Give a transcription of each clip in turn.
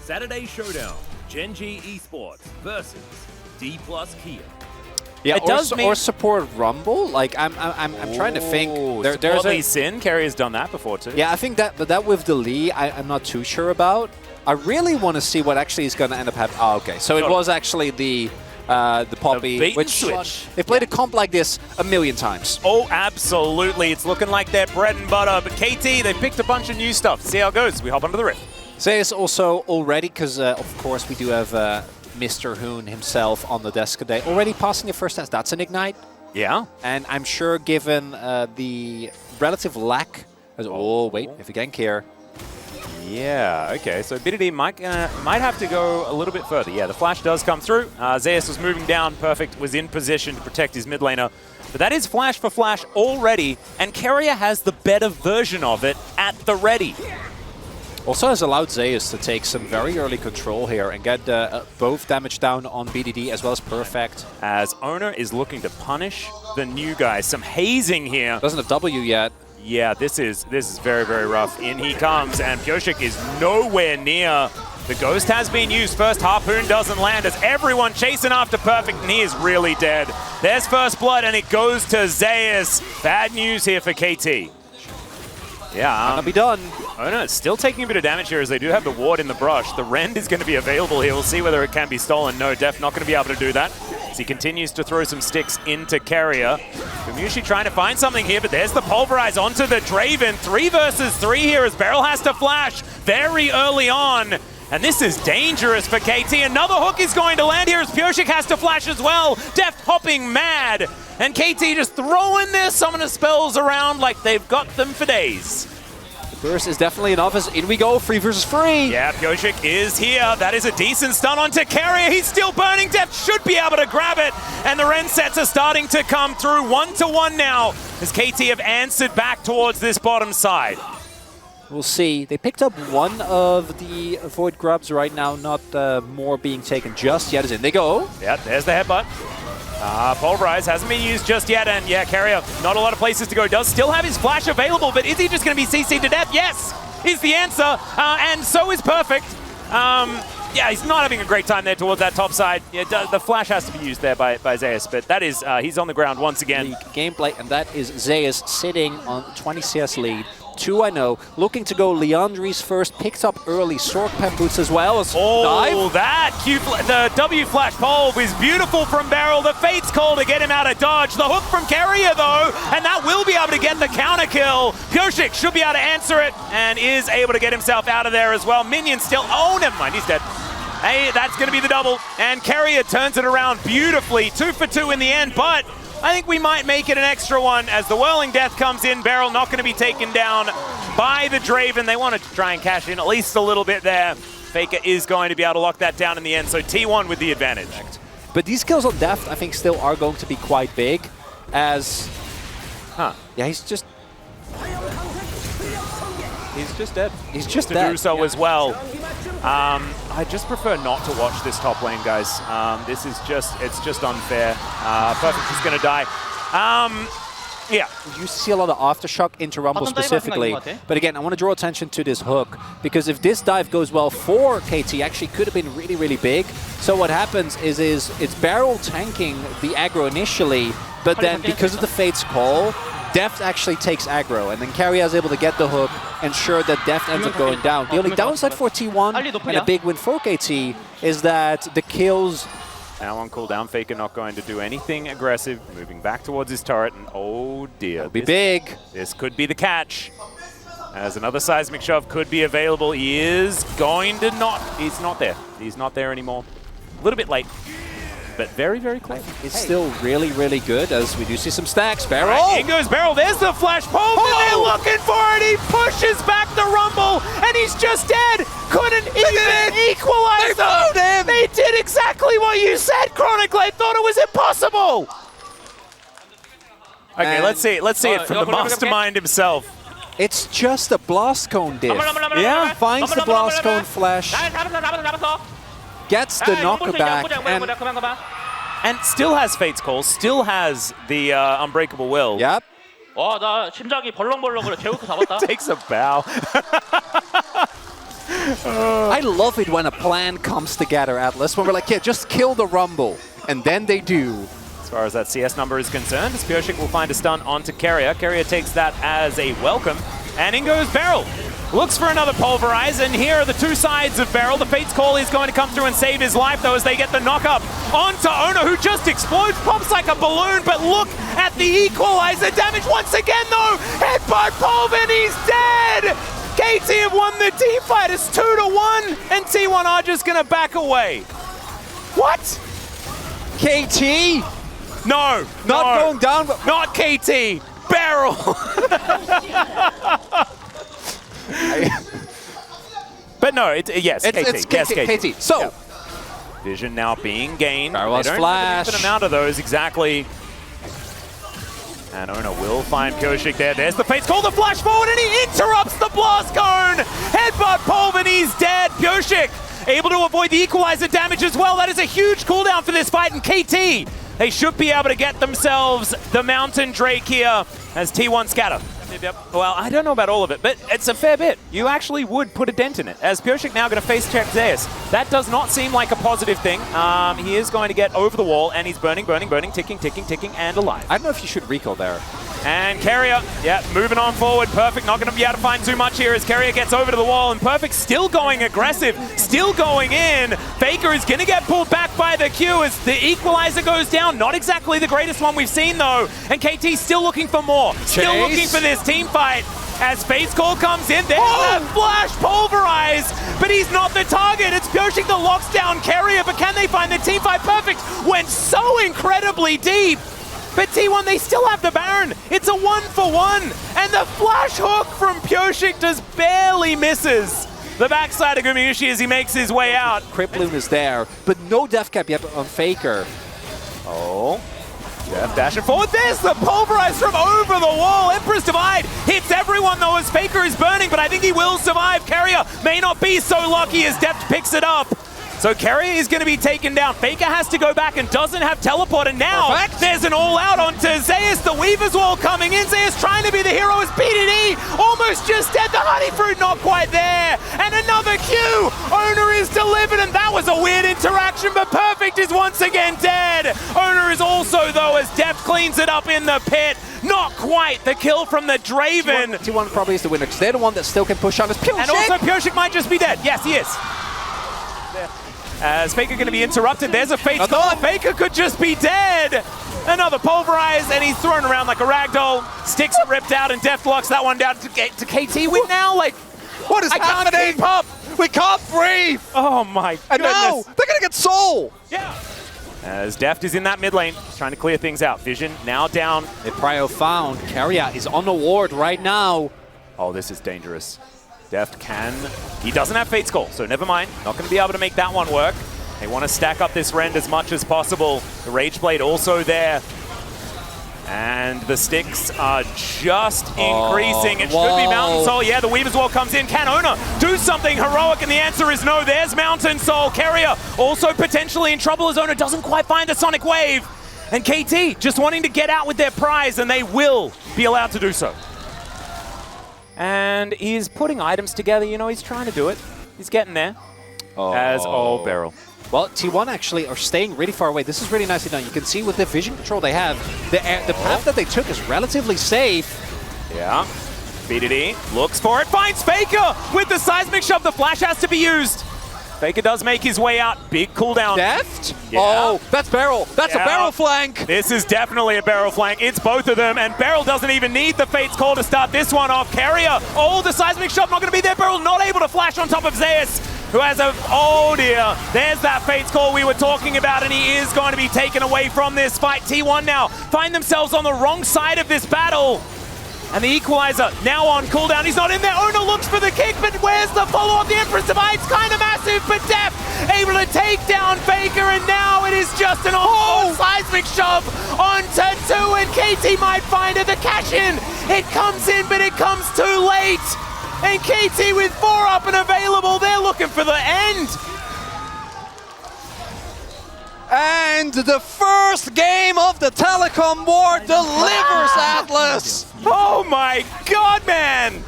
Saturday Showdown, Gen.G Esports versus D+ Kia. Yeah, it does or support Rumble. Like I'm trying to think. There's Lee Sin. Carry has done that before too. Yeah, I think that, but that with the Lee, I'm not too sure about. I really want to see what actually is going to end up happening. Oh, okay. So it was actually the Poppy, which they've played a comp like this a million times. Oh, absolutely. It's looking like their bread and butter. But KT, they picked a bunch of new stuff. See how it goes. We hop onto the rift. Zeus also already, because of course we do have Mr. Hoon himself on the desk today, already passing the first test. That's an Ignite. Yeah. And I'm sure given the relative lack... Oh, wait, if you gank here. Yeah, okay, so Biddy might have to go a little bit further. Yeah, the flash does come through. Zeus was moving down, perfect, was in position to protect his mid laner. But that is flash for flash already, and Carrier has the better version of it at the ready. Also has allowed Zeus to take some very early control here and get both damage down on BDD as well as Perfect. As Owner is looking to punish the new guys. Some hazing here. Doesn't have W yet. Yeah, this is very, very rough. In he comes, and Pioshik is nowhere near. The Ghost has been used. First Harpoon doesn't land as everyone chasing after Perfect, and he is really dead. There's first blood, and it goes to Zeus. Bad news here for KT. Yeah. Gonna be done. Oh no, it's still taking a bit of damage here as they do have the ward in the brush. The Rend is going to be available here. We'll see whether it can be stolen. No, Def not going to be able to do that. As he continues to throw some sticks into Carrier. Gamushi trying to find something here, but there's the Pulverize onto the Draven. 3 versus 3 here as Beryl has to flash very early on. And this is dangerous for KT. Another hook is going to land here as Pioshik has to flash as well. Def hopping mad. And KT just throwing their summoner spells around like they've got them for days. Burst is definitely enough as in we go, 3 versus 3. Yeah, Pioshik is here. That is a decent stun onto Carrier. He's still burning. Def should be able to grab it. And the Ren sets are starting to come through 1-1 now as KT have answered back towards this bottom side. We'll see. They picked up one of the Void Grubs right now, not more being taken just yet as in they go. Yeah, there's the headbutt. Pulverize hasn't been used just yet, and yeah, Carrier, not a lot of places to go. Does still have his flash available, but is he just going to be CC'd to death? Yes, is the answer, and so is Perfect. Yeah, he's not having a great time there towards that top side. Yeah, the flash has to be used there by Zeus, but that is, he's on the ground once again. League gameplay, and that is Zeus sitting on 20 CS lead. 2-0, looking to go Leandri's first, picked up early Sword Pen Boots as well as dive. The W flash pole is beautiful from Beryl. The Fate's call to get him out of dodge. The hook from Carrier though, and that will be able to get the counter kill. Pioshik should be able to answer it and is able to get himself out of there as well. Minion still, oh never mind, he's dead. Hey, that's going to be the double, and Carrier turns it around beautifully. 2 for 2 in the end, but I think we might make it an extra one as the Whirling Death comes in. Beryl not going to be taken down by the Draven. They want to try and cash in at least a little bit there. Faker is going to be able to lock that down in the end, so T1 with the advantage. But these kills on Deft, I think, still are going to be quite big as... Yeah, he's just dead. He's just dead. To do so as well. I just prefer not to watch this top lane, guys. This is it's just unfair. Perfect is going to die. Yeah. You see a lot of Aftershock into Rumble specifically. But again, I want to draw attention to this hook, because if this dive goes well for KT, actually could have been really, really big. So what happens is it's Beryl tanking the aggro initially, but then because of the Fate's call, Deft actually takes aggro, and then Carrier is able to get the hook, ensure that Deft ends up going down. The only downside for T1 and a big win for KT is that the kills... Now on cooldown, Faker not going to do anything aggressive, moving back towards his turret, and oh dear. It'll be big. This could be the catch. As another seismic shove could be available, he is going to he's not there. He's not there anymore. A little bit late, but very, very close. It's still really, really good as we do see some stacks. Beryl! Right, in goes Beryl. There's the flash pole, and they're looking for it. He pushes back the Rumble, and he's just dead. Couldn't even equalize them. They did exactly what you said, Chronicle. I thought it was impossible. Okay, let's see it from the mastermind himself. It's just a blast cone diff. Yeah. Finds the blast cone flash. Gets the knockback and still has Fate's Call, still has the Unbreakable Will. Yep. 나 심장이 벌렁벌렁거려. 제우스 잡았다. Takes a bow. I love it when a plan comes together, Atlas, when we're like, yeah, just kill the Rumble. And then they do. As far as that CS number is concerned, Pyosik will find a stun onto Keria. Keria takes that as a welcome. And in goes Beryl. Looks for another Pulverize, and here are the two sides of Beryl. The Fate's Call is going to come through and save his life, though, as they get the knock-up onto Ona, who just explodes, pops like a balloon, but look at the equalizer damage once again, though! Headbutt Pulver, he's dead! KT have won the team fight, it's 2-1, and T1 are just going to back away. What? KT? No, Not going down, but... Not KT, Beryl! But no, yes, KT. It's yes, KT. So, yep. Vision now being gained. Barrel's flash. An amount of those, exactly. And Ona will find Pyosik there. There's the Fate's Call, the flash forward, and he interrupts the blast cone! Headbutt Polvin, he's dead. Pyosik able to avoid the equalizer damage as well. That is a huge cooldown for this fight, and KT, they should be able to get themselves the Mountain Drake here as T1 scatter. Yep. Well, I don't know about all of it, but it's a fair bit. You actually would put a dent in it. As Pyosik now going to face check Zeus. That does not seem like a positive thing. He is going to get over the wall, and he's burning, ticking, and alive. I don't know if you should recall there. And Keria, yeah, moving on forward. Perfect, not going to be able to find too much here as Keria gets over to the wall, and Perfect still going aggressive, still going in. Faker is going to get pulled back by the Q as the equalizer goes down. Not exactly the greatest one we've seen, though. And KT still looking for more. Still looking for this team fight. As Fate's Call comes in, there's that flash Pulverize, but he's not the target. It's Pyosik that locks down Keria, but can they find the team fight? Perfect went so incredibly deep. But T1, they still have the Baron. It's a 1-for-1. And the flash hook from Pyosik just barely misses the backside of Gumayushi as he makes his way out. Cripploon is there, but no death cap yet on Faker. Oh. Jeff dashing forward. There's the Pulverize from over the wall. Emperor's Divide hits everyone, though, as Faker is burning, but I think he will survive. Keria may not be so lucky as Deft picks it up. So Keria is going to be taken down. Faker has to go back and doesn't have teleport, and now there's an all-out onto Zeus. The Weaver's Wall coming in. Zeus trying to be the hero as PDD almost just dead. The Honey Fruit not quite there. And another Q. Owner is delivered, and that was a weird interaction, but Perfect is once again dead. Owner is also, though, as Deft cleans it up in the pit. Not quite the kill from the Draven. T1 probably is the winner because they're the one that still can push on. Pyosik. And also Pyosik might just be dead. Yes, he is. As Faker going to be interrupted, there's a Fate's Call. Faker could just be dead. Another Pulverize, and he's thrown around like a ragdoll. Sticks are ripped out, and Deft locks that one down to KT win now. Like, what is happening? Can't keep up. We can't breathe. Oh my goodness. And now they're going to get Soul. Yeah. As Deft is in that mid lane, trying to clear things out. Vision now down. The Prio found. Keria is on the ward right now. Oh, this is dangerous. Deft can. He doesn't have Fate's Call, so never mind. Not going to be able to make that one work. They want to stack up this rend as much as possible. The Rage Blade also there. And the sticks are just increasing. It should be Mountain Soul. Yeah, the Weaver's Wall comes in. Can Ona do something heroic? And the answer is no. There's Mountain Soul. Keria also potentially in trouble as Ona doesn't quite find the Sonic Wave. And KT just wanting to get out with their prize, and they will be allowed to do so. And he's putting items together. You know, he's trying to do it. He's getting there. Beryl. Well, T1 actually are staying really far away. This is really nicely done. You can see with the vision control they have, the path that they took is relatively safe. Yeah. BDD looks for it, finds Faker with the seismic shove. The flash has to be used. Faker does make his way out. Big cooldown. Deft? Yeah. Oh, that's Beryl. That's a Beryl flank. This is definitely a Beryl flank. It's both of them, and Beryl doesn't even need the Fate's Call to start this one off. Keria, the seismic shove not going to be there. Beryl not able to flash on top of Zeus, who has a, oh dear, there's that Fate's Call we were talking about, and he is going to be taken away from this fight. T1 now find themselves on the wrong side of this battle. And the equalizer now on cooldown. He's not in there. Ona looks for the kick, but where's the follow-up? The Empress Divide's kind of massive, but Deft able to take down Faker, and now it is just an seismic shove onto 2, and KT might find it. The cash-in, it comes in, but it comes too late. And KT with 4 up and available, they're looking for the end. And the first game of the Telecom War delivers, Atlas. Oh my God, man.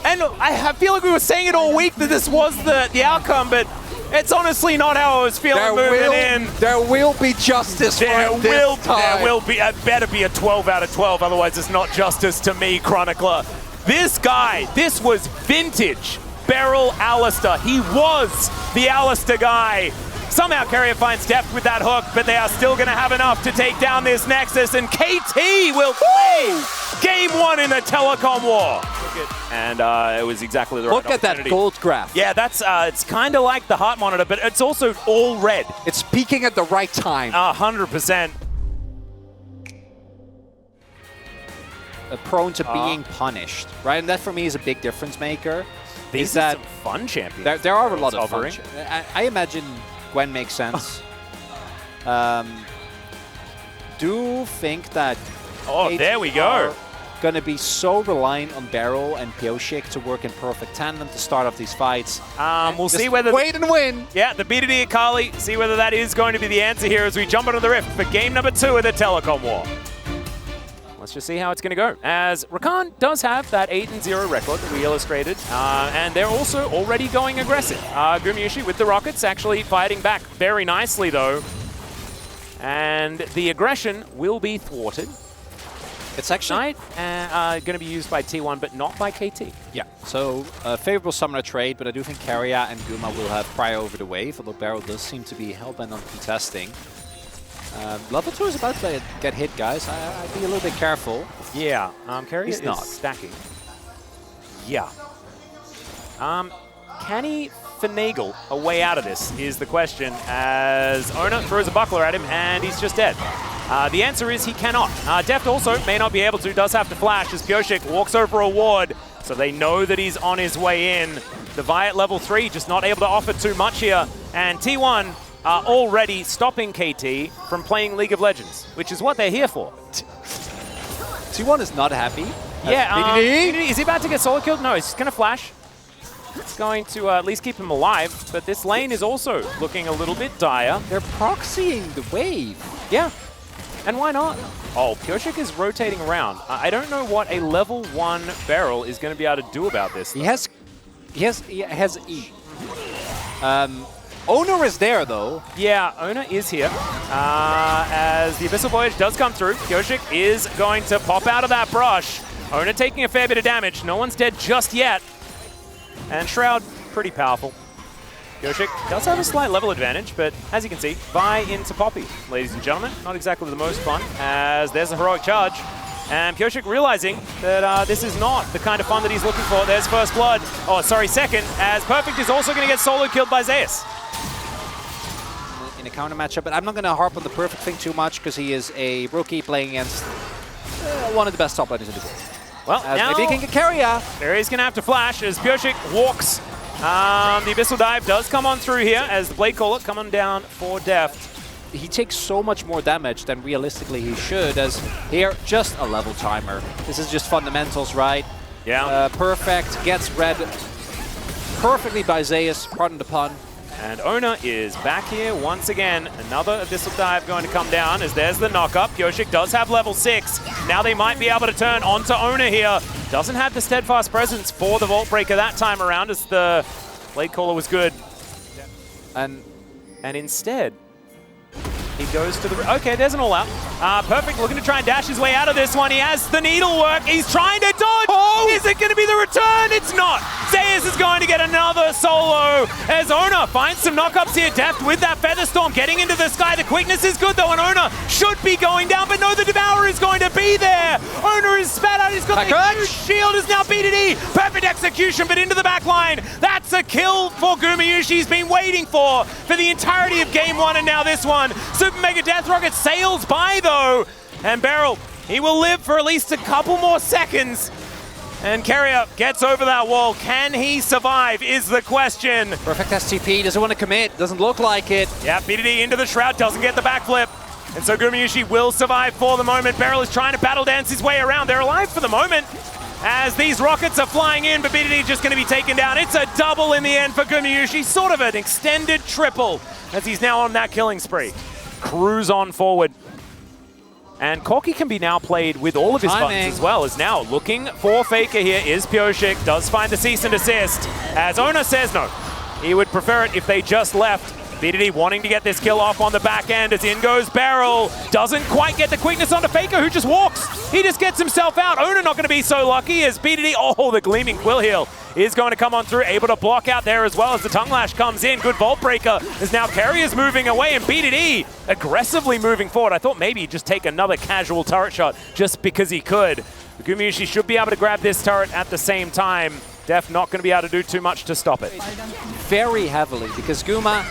And I feel like we were saying it all week that this was the outcome, but it's honestly not how I was feeling moving in. There will be justice There for this time. There will be. It better be a 12 out of 12, otherwise it's not justice to me, Chronicler. This guy, this was vintage Beryl Alistair. He was the Alistair guy. Somehow Carrier finds depth with that hook, but they are still going to have enough to take down this Nexus, and KT will play game 1 in the Telecom War. And it was exactly the right Look at that gold graph. Yeah, that's it's kind of like the heart monitor, but it's also all red. It's peaking at the right time. 100%. Prone to being punished, right? And that for me is a big difference maker. These are some fun champions. There are a lot of fun. I imagine Gwen makes sense. Do think that there we go. Going to be so reliant on Beryl and POG to work in perfect tandem to start off these fights. We'll see whether wait and win. Yeah, the BDD Akali. See whether that is going to be the answer here as we jump into the Rift for game number 2 of the Telecom War. Let's just see how it's going to go. As Rakan does have that 8-0 record that we illustrated, and they're also already going aggressive. Gumayusi with the Rockets actually fighting back very nicely though, and the aggression will be thwarted. It's actually going to be used by T1, but not by KT. Yeah, so favorable summoner trade, but I do think Carrier and Guma will have prior over the wave, although Beryl does seem to be hellbent on contesting. Level 2 is about to get hit, guys. I'd be a little bit careful. Yeah, Carrier He's not stacking. Yeah. Can he finagle a way out of this is the question, as Ona throws a buckler at him and he's just dead. The answer is he cannot. Deft also may not be able to, does have to flash as POG walks over a ward, so they know that he's on his way in. The Vi at level 3 just not able to offer too much here, and T1 are already stopping KT from playing League of Legends, which is what they're here for. T1 is not happy. Yeah, is he about to get solo killed? No, he's going to flash. It's going to at least keep him alive, but this lane is also looking a little bit dire. They're proxying the wave. Yeah, and why not? Oh, POG is rotating around. I don't know what a level 1 Beryl is going to be able to do about this. He has E. Owner is there, though. Yeah, Owner is here. As the Abyssal Voyage does come through, POG is going to pop out of that brush. Owner taking a fair bit of damage. No one's dead just yet. And Shroud, pretty powerful. POG does have a slight level advantage, but as you can see, Vi into Poppy, ladies and gentlemen. Not exactly the most fun, as there's a heroic charge. And POG realizing that this is not the kind of fun that he's looking for. There's first blood. Oh, sorry, second, as Perfect is also going to get solo killed by Zeus. In a counter matchup, but I'm not going to harp on the Perfect thing too much because he is a rookie playing against one of the best top laners in the world. Well, now maybe he can get Carrier. Barry's going to have to flash as POG walks. The Abyssal Dive does come on through here as the Blade Caller coming down for Deft. He takes so much more damage than realistically he should, as here, just a level timer. This is just fundamentals, right? Yeah. Perfect gets read perfectly by Zeus, pardon the pun. And Ona is back here once again. Another Abyssal Dive going to come down as there's the knock-up. POG does have level 6. Now they might be able to turn onto Ona here. Doesn't have the steadfast presence for the Vault Breaker that time around as the Blade Caller was good. And instead, he goes to the... Okay, there's an all-out. Perfect looking to try and dash his way out of this one. He has the needlework. He's trying to dodge. Oh! Is it going to be the return? It's not. Zeus is going to get another solo as Ona finds some knockups here. Deft with that Feather Storm getting into the sky. The quickness is good though, and Ona should be going down, but no, the Devourer is going to be there. Ona is spat out. He's got the huge shield. Is now BDD. Perfect execution, but into the back line. That's a kill for Gumayusi. He's been waiting for the entirety of game 1, and now this one. Super Mega Death Rocket sails by though, and Beryl, he will live for at least a couple more seconds. And Carrier gets over that wall. Can he survive is the question. Perfect STP, doesn't want to commit, doesn't look like it. Yeah, BDD into the Shroud, doesn't get the backflip. And so Gumayusi will survive for the moment. Beryl is trying to battle dance his way around. They're alive for the moment as these rockets are flying in, but BDD just going to be taken down. It's a double in the end for Gumayusi, sort of an extended triple as he's now on that killing spree. Cruise on forward. And Corki can be now played with all of his buttons as well, as now looking for Faker here is POG. Does find the cease and desist, as Owner says no. He would prefer it if they just left. BDD wanting to get this kill off on the back end as in goes Barrel. Doesn't quite get the quickness onto Faker, who just walks. He just gets himself out. Owner not going to be so lucky as BDD, oh, the Gleaming Quill Heal is going to come on through, able to block out there as well as the Tongue Lash comes in. Good Vault Breaker as now Carrier's moving away and BDD aggressively moving forward. I thought maybe he'd just take another casual turret shot just because he could. Gumayusi should be able to grab this turret at the same time. Def not going to be able to do too much to stop it. Very heavily because Guma,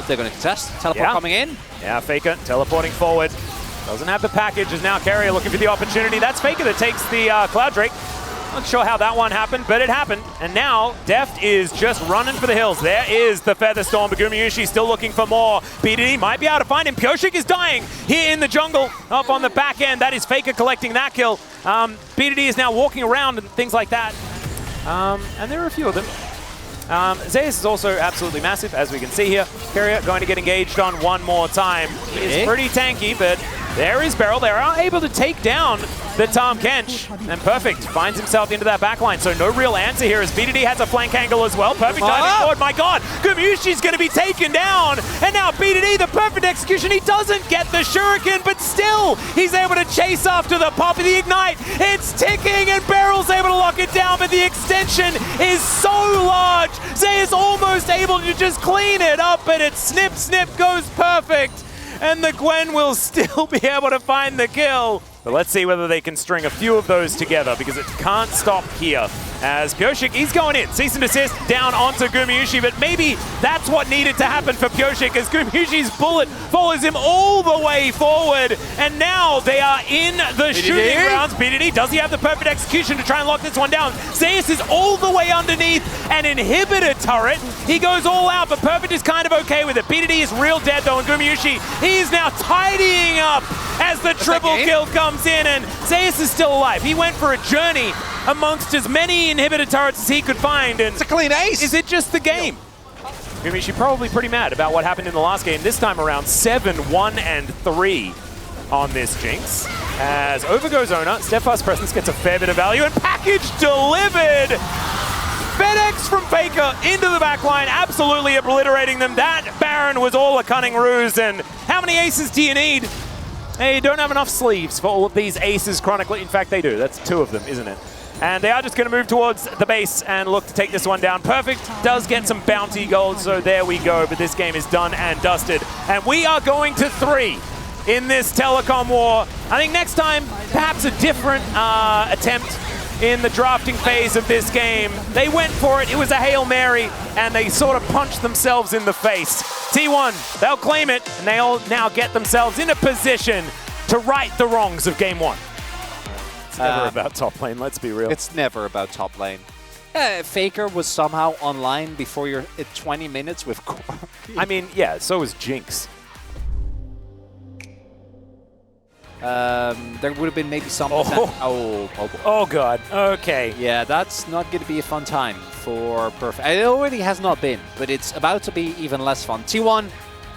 they're going to contest. Teleport coming in. Yeah, Faker teleporting forward. Doesn't have the package as now Carrier looking for the opportunity. That's Faker that takes the Cloud Drake. Not sure how that one happened, but it happened. And now Deft is just running for the hills. There is the Feather Storm, but Gumayusi still looking for more. BDD might be able to find him. POG is dying here in the jungle up on the back end. That is Faker collecting that kill. BDD is now walking around and things like that. And there are a few of them. Zeus is also absolutely massive, as we can see here. Carrier going to get engaged on one more time. He's pretty tanky, but there is Barrel. They are able to take down the Tahm Kench. And Perfect finds himself into that backline. So no real answer here as BDD has a flank angle as well. Perfect diving forward. My God, Gumayusi's going to be taken down. And now BDD, the perfect execution. He doesn't get the Shuriken, but still he's able to chase after the pop of the Ignite. It's ticking and Barrel's able to lock it down, but the extension is so large. Zay is almost able to just clean it up, but it snip, goes Perfect. And the Gwen will still be able to find the kill. But let's see whether they can string a few of those together because it can't stop here. As POG, he's going in. Cease and desist down onto Gumayusi, but maybe that's what needed to happen for POG as Gumayusi's bullet follows him all the way forward. And now they are in the shooting rounds. BDD, does he have the perfect execution to try and lock this one down? Zeus is all the way underneath an inhibitor turret. He goes all out, but Perfect is kind of okay with it. BDD is real dead though, and Gumayusi, he's now tidying up as the triple kill comes in, and Zeus is still alive. He went for a journey amongst as many inhibitor turrets as he could find, and it's a clean ace. Is it just the game? Gumayusi probably pretty mad about what happened in the last game. This time around 7-1-3 on this Jinx. As over goes Owner, Steadfast Presence gets a fair bit of value, and package delivered! FedEx from Faker into the backline, absolutely obliterating them. That Baron was all a cunning ruse, and how many aces do you need? They don't have enough sleeves for all of these aces chronically. In fact, they do. That's 2 of them, isn't it? And they are just going to move towards the base and look to take this one down. Perfect does get some bounty gold, so there we go. But this game is done and dusted. And we are going to 3 in this telecom war. I think next time, perhaps a different attempt in the drafting phase of this game. They went for it. It was a Hail Mary, and they sort of punched themselves in the face. T1, they'll claim it, and they'll now get themselves in a position to right the wrongs of Game 1. It's never about top lane, let's be real. It's never about top lane. Faker was somehow online before you're at 20 minutes with Corki. I mean, yeah, so was Jinx. There would have been maybe some... Oh, God. Okay. Yeah, that's not going to be a fun time for Perfect. It already has not been, but it's about to be even less fun. T1,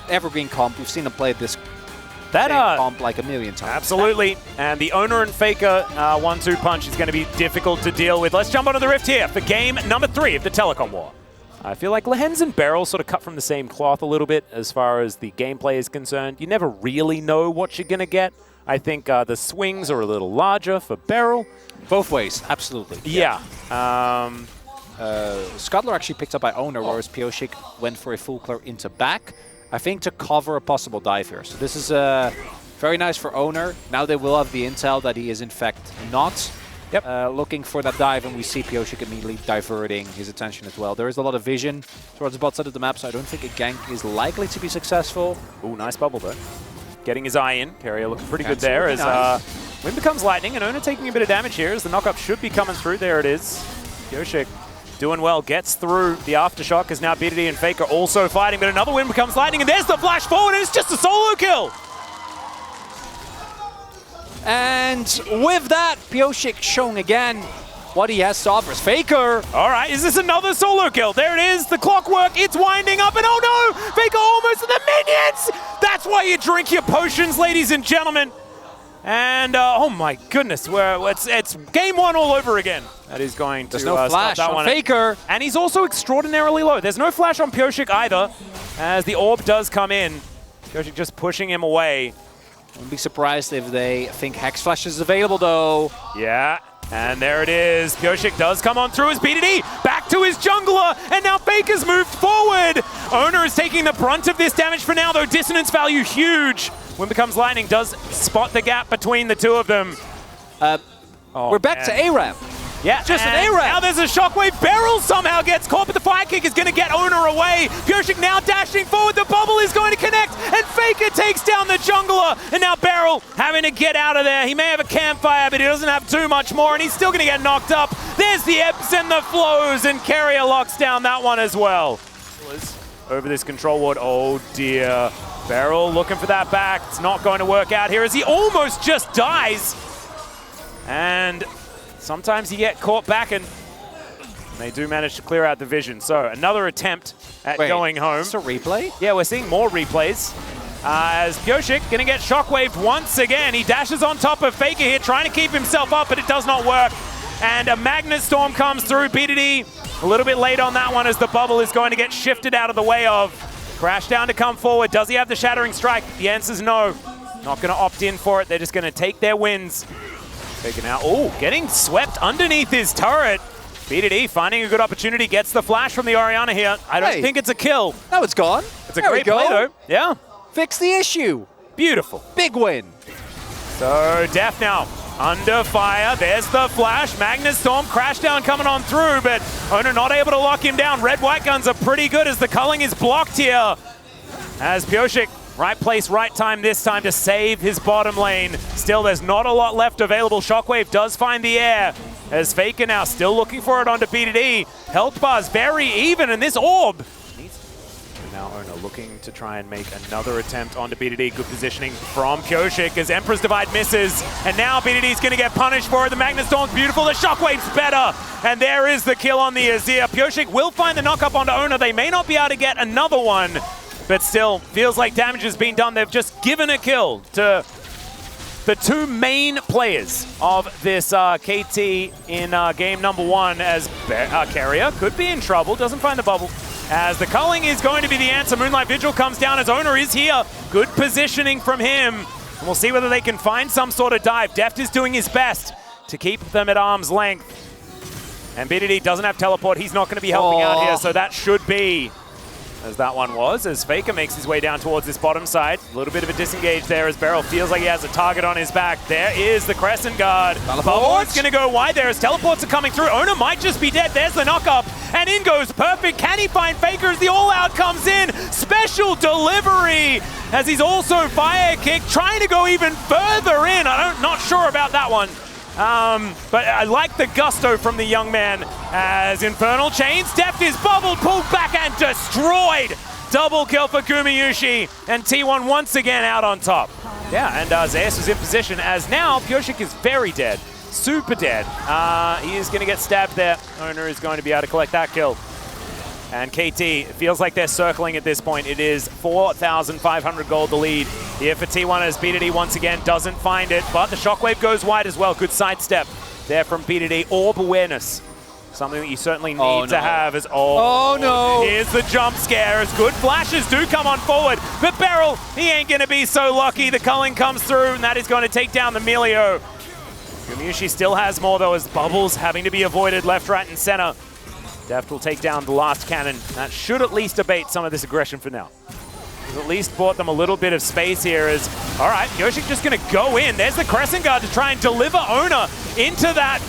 evergreen comp. We've seen them play this comp like a million times. Absolutely. And the Owner and Faker 1-2 punch is going to be difficult to deal with. Let's jump onto the Rift here for game number 3 of the Telecom War. I feel like Lehens and Beryl sort of cut from the same cloth a little bit as far as the gameplay is concerned. You never really know what you're going to get. I think the swings are a little larger for Beryl. Both ways, absolutely. Yeah. Scuttler actually picked up by Owner, whereas POG went for a full clear into back, I think to cover a possible dive here. So this is very nice for Owner. Now they will have the intel that he is in fact not looking for that dive, and we see POG immediately diverting his attention as well. There is a lot of vision towards the bot side of the map, so I don't think a gank is likely to be successful. Ooh, nice bubble though. Getting his eye in. Carrier looking pretty good there as Wind becomes lightning, and Owner taking a bit of damage here as the knockup should be coming through. There it is. POG doing well, gets through the aftershock as now BDD and Faker also fighting, but another Wind becomes lightning, and there's the flash forward, and it's just a solo kill. And with that, POG showing again what he has to offer. Faker. All right, is this another solo kill? There it is, the clockwork, it's winding up, and oh no, Faker almost to the minions! That's why you drink your potions, ladies and gentlemen. And, oh my goodness, it's game one all over again. That is going to There's no flash stop that on one. Faker. And he's also extraordinarily low. There's no flash on POG either, as the orb does come in. POG just pushing him away. Wouldn't be surprised if they think Hex Flash is available, though. Yeah, and there it is. POG does come on through his BDD, back to his jungler, and now Faker's moved forward. Owner is taking the brunt of this damage for now, though dissonance value huge. When Becomes Lightning does spot the gap between the two of them. We're back to ARAM. Yeah, just an ARAM. Now there's a shockwave. Beryl somehow gets caught, but the fire kick is going to get Owner away. POG now dashing forward. The bubble is going to connect, and Faker takes down the jungler. And now Beryl having to get out of there. He may have a campfire, but he doesn't have too much more, and he's still going to get knocked up. There's the ebbs and the flows, and Carrier locks down that one as well. Over this control ward. Oh dear. Beryl looking for that back. It's not going to work out here as he almost just dies. And sometimes you get caught back, and they do manage to clear out the vision. So another attempt at going home. Is this a replay? Yeah, we're seeing more replays. As POG going to get shockwaved once again. He dashes on top of Faker here, trying to keep himself up, but it does not work. And a Magnet Storm comes through. BDD a little bit late on that one as the bubble is going to get shifted out of the way of. Crashdown to come forward. Does he have the Shattering Strike? The answer's no. Not going to opt in for it. They're just going to take their wins. Taken out. Oh, getting swept underneath his turret. BDD finding a good opportunity. Gets the flash from the Orianna here. I don't think it's a kill. No, it's gone. It's a great play, though. Yeah. Fix the issue. Beautiful. Big win. So, Def now under fire. There's the flash. Magnet Storm, Crashdown coming on through, but Owner not able to lock him down. Red-White guns are pretty good as the culling is blocked here. As POG, right place, right time this time to save his bottom lane. Still, there's not a lot left available. Shockwave does find the air. As Faker now still looking for it onto BDD. Health bars very even, and this orb. And now Owner looking to try and make another attempt onto BDD. Good positioning from POG as Emperor's Divide misses. And now BDD's going to get punished for it. The Magnet Storm's beautiful. The Shockwave's better. And there is the kill on the Azir. POG will find the knock-up onto Owner. They may not be able to get another one, but still feels like damage has been done. They've just given a kill to the two main players of this KT in game number one, as Carrier could be in trouble, doesn't find the bubble. As the culling is going to be the answer. Moonlight Vigil comes down as Owner is here. Good positioning from him. And we'll see whether they can find some sort of dive. Deft is doing his best to keep them at arm's length. And BDD doesn't have teleport. He's not going to be helping out here, so that should be as that one was, as Faker makes his way down towards this bottom side. A little bit of a disengage there as Beryl feels like he has a target on his back. There is the Crescent Guard. It's going to go wide there as teleports are coming through. Owner might just be dead. There's the knock-up, and in goes Perfect. Can he find Faker as the all-out comes in? Special delivery, as he's also fire kick, trying to go even further in. I'm not sure about that one. But I like the gusto from the young man as Infernal Chains. Deft is bubbled, pulled back and destroyed. Double kill for Gumayusi, and T1 once again out on top. Yeah, and Zeus is in position as now POG is very dead, super dead. He is going to get stabbed there. Owner is going to be able to collect that kill. And KT, it feels like they're circling at this point. It is 4,500 gold the lead here for T1 as BDD once again doesn't find it, but the Shockwave goes wide as well. Good sidestep there from BDD. Orb awareness, something that you certainly need to have as here's the jump scare as good flashes do come on forward, but Beryl, he ain't going to be so lucky. The culling comes through, and that is going to take down the Melio. Gumayusi still has more though, as bubbles having to be avoided left, right, and center. Deft will take down the last cannon. That should at least abate some of this aggression for now. He's at least bought them a little bit of space here as, all right, POG just going to go in. There's the Crescent Guard to try and deliver Owner into that,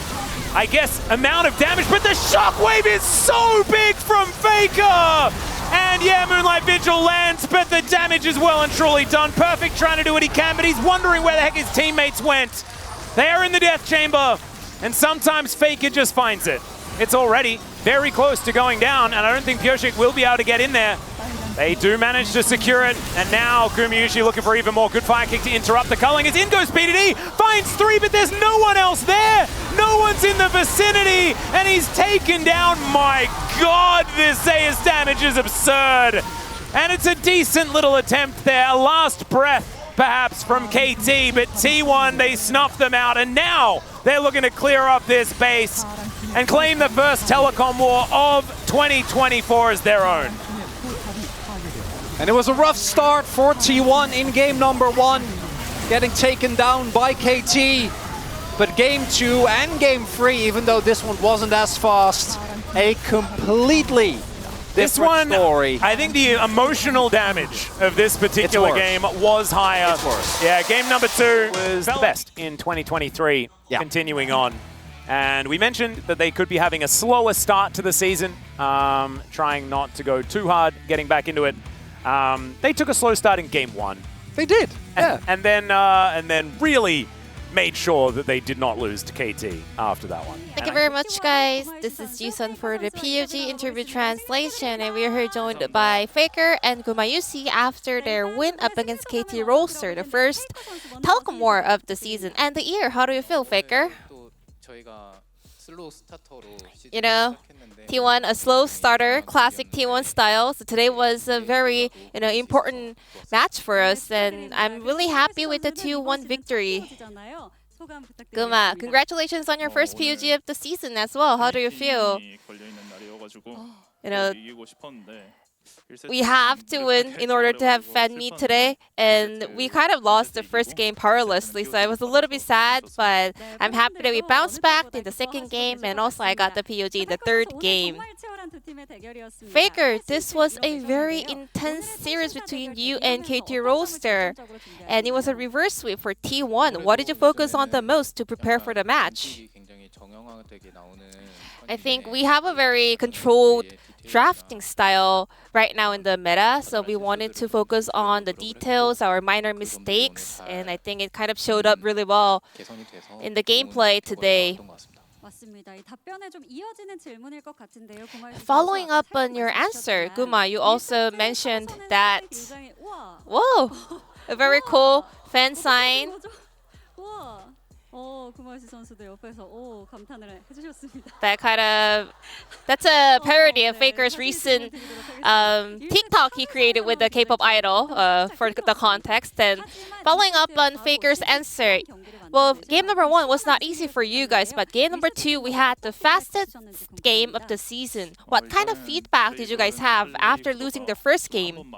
I guess, amount of damage. But the Shockwave is so big from Faker! And yeah, Moonlight Vigil lands, but the damage is well and truly done. Perfect trying to do what he can, but he's wondering where the heck his teammates went. They are in the death chamber, and sometimes Faker just finds it. It's already very close to going down, and I don't think POG will be able to get in there. They do manage to secure it, and now Gumayusi looking for even more. Good fire kick to interrupt the culling. As in goes BDD, finds three, but there's no one else there. No one's in the vicinity, and he's taken down. My God, this Zeus damage is absurd. And it's a decent little attempt there, a last breath perhaps from KT, but T1, they snuffed them out, and now they're looking to clear up this base and claim the first telecom war of 2024 as their own. And it was a rough start for T1 in game number 1, getting taken down by KT. But game 2 and game 3, even though this one wasn't as fast, a completely different story. I think the emotional damage of this particular game was higher. It's worse. Yeah, game number 2 was the best in 2023, continuing on. And we mentioned that they could be having a slower start to the season, trying not to go too hard, getting back into it. They took a slow start in game 1. They did, yeah. And then really made sure that they did not lose to KT after that one. Thank you very much, guys. This is Jisun for the POG Interview translation, and we are here joined by Faker and Gumayusi after their win up against KT Rolster, the first telecom war of the season and the year. How do you feel, Faker? You know, T1, a slow starter, classic T1 style. So today was a very, important match for us, and I'm really happy with the 2-1 victory. Guma, congratulations on your first POG of the season as well. How do you feel? We have to win in order to have fan meet today, and we kind of lost the first game powerlessly, so I was a little bit sad, but I'm happy that we bounced back in the second game, and also I got the POG in the third game. Faker, this was a very intense series between you and KT Rolster, and it was a reverse sweep for T1. What did you focus on the most to prepare for the match? I think we have a very controlled drafting style right now in the meta, so we wanted to focus on the details, our minor mistakes, and I think it kind of showed up really well in the gameplay today. Following up on your answer, Guma, you also mentioned that, whoa, a very cool fan sign. That's a parody of Faker's recent TikTok he created with the K-pop idol for the context. And following up on Faker's answer, well, game number 1 was not easy for you guys, but game number 2, we had the fastest game of the season. What kind of feedback did you guys have after losing the first game?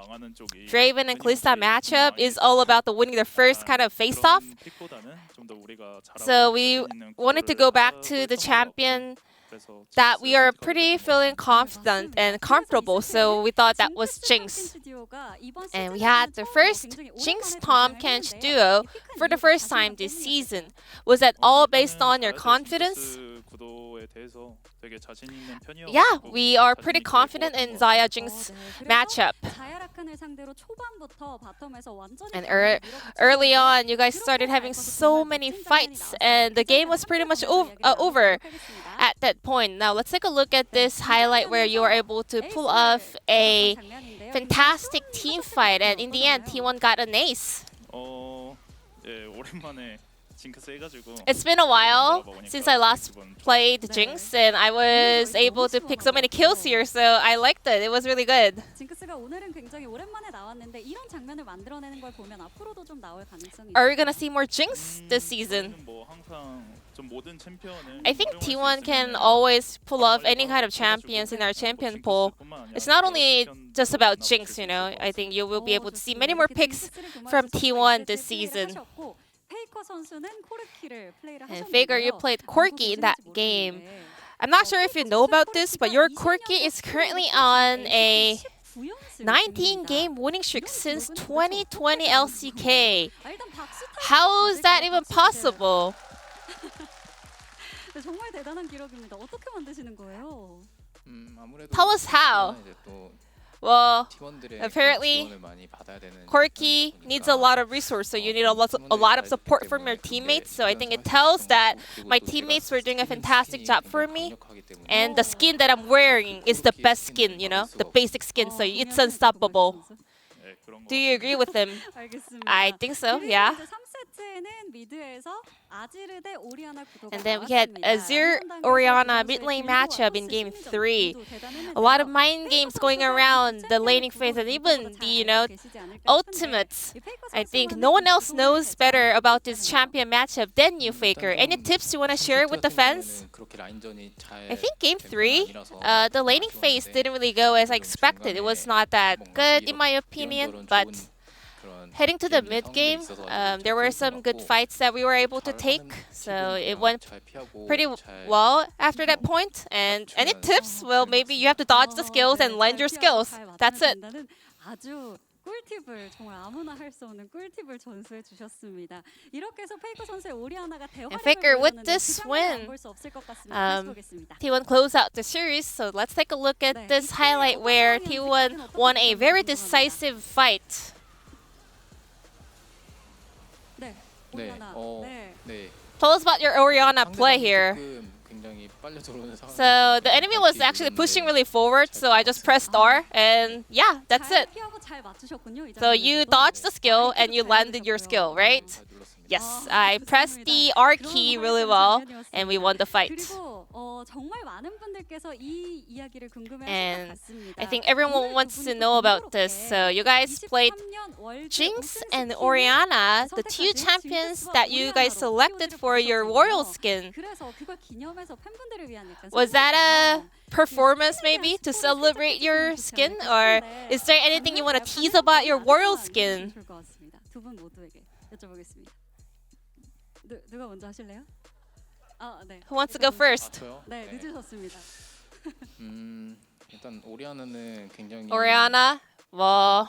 Draven and Kalista matchup is all about the winning the first kind of face-off. So we wanted to go back to the champion that we are pretty feeling confident and comfortable, so we thought that was Jinx. And we had the first Jinx-Tom Kench duo for the first time this season. Was that all based on your confidence? Yeah, we are pretty confident in Xayah Jinx matchup. And early on, you guys started having so many fights, and the game was pretty much over at that point. Now let's take a look at this highlight where you are able to pull off a fantastic team fight, and in the end, T1 got an ace. It's been a while since I last played Jinx, and I was able to pick so many kills here, so I liked it. It was really good. Are we gonna see more Jinx this season? I think T1 can always pull off any kind of champions in our champion pool. It's not only just about Jinx, I think you will be able to see many more picks from T1 this season. And Faker, you played Corki in that game. I'm not sure if you know about this, but your Corki is currently on a 19-game winning streak since 2020 LCK. How is that even possible? Tell us how. Well, apparently, Corki needs a lot of resources, so you need a lot of support from your teammates. So I think it tells that my teammates were doing a fantastic job for me. And the skin that I'm wearing is the best skin, the basic skin, so it's unstoppable. Do you agree with him? I think so, yeah. And then we had Azure Orianna mid lane matchup in game 3. A lot of mind games going around the laning phase and even the ultimates. I think no one else knows better about this champion matchup than you, Faker. Any tips you want to share with the fans? I think game 3, the laning phase didn't really go as I expected. It was not that good in my opinion, but heading to the mid game, there were some good fights that we were able to take, so it went pretty well after that point. And any tips? Well, maybe you have to dodge the skills and lend your skills. That's it. 꿀팁을 정말 아무나 할 수 없는 꿀팁을 전수해 주셨습니다. 이렇게 해서 페이커 선수의 오리아나가 And Faker, with this win, T1 closed out the series. So let's take a look at this highlight where T1 won a very decisive fight. 네, 오리아나. 네. Tell us about your Orianna play here. So the enemy was actually pushing really forward, so I just pressed R, and yeah, that's it. So you dodged the skill and you landed your skill, right? Yes, I pressed the R key really well, and we won the fight. And I think everyone wants to know about this. So you guys played Jinx and Orianna, the two champions that you guys selected for your royal skin. Was that a performance maybe to celebrate your skin, or is there anything you want to tease about your royal skin? Who wants to go first? 일단 오리아나는 굉장히 Orianna, well,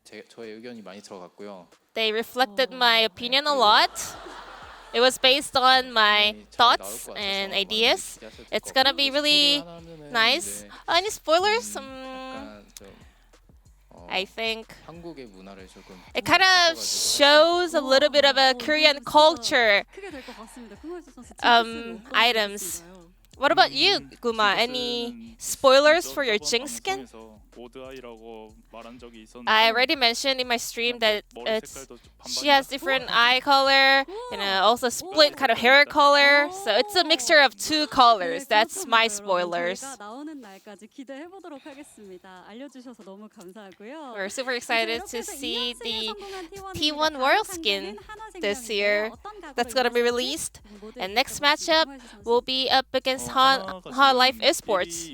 저의 의견이 많이 들어갔고요. they reflected my opinion a lot. It was based on my thoughts and ideas. It's gonna be really nice. Any spoilers? I think it kind of shows a little bit of a Korean culture items. What about you, Guma? Any spoilers for your Jinx skin? I already mentioned in my stream that she has different eye color and also split kind of hair color. So it's a mixture of two colors. That's my spoilers. We're super excited to see the T1 Royal skin this year that's going to be released. And next matchup will be up against Han Life Esports.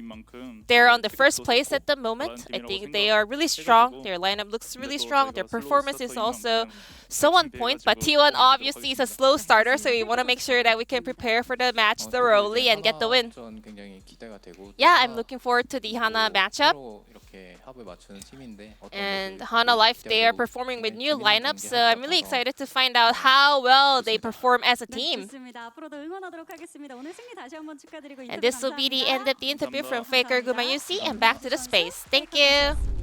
They're on the first place at the moment. I think they are really strong. Their lineup looks really strong. Their performance is also so on point. But T1 obviously is a slow starter, so we want to make sure that we can prepare for the match thoroughly and get the win. Yeah, I'm looking forward to the Hana matchup. And Hana Life, they are performing with new lineups, so I'm really excited to find out how well they perform as a team. And this will be the end of the interview from Faker Gumayusi, and back to the space. Thank you.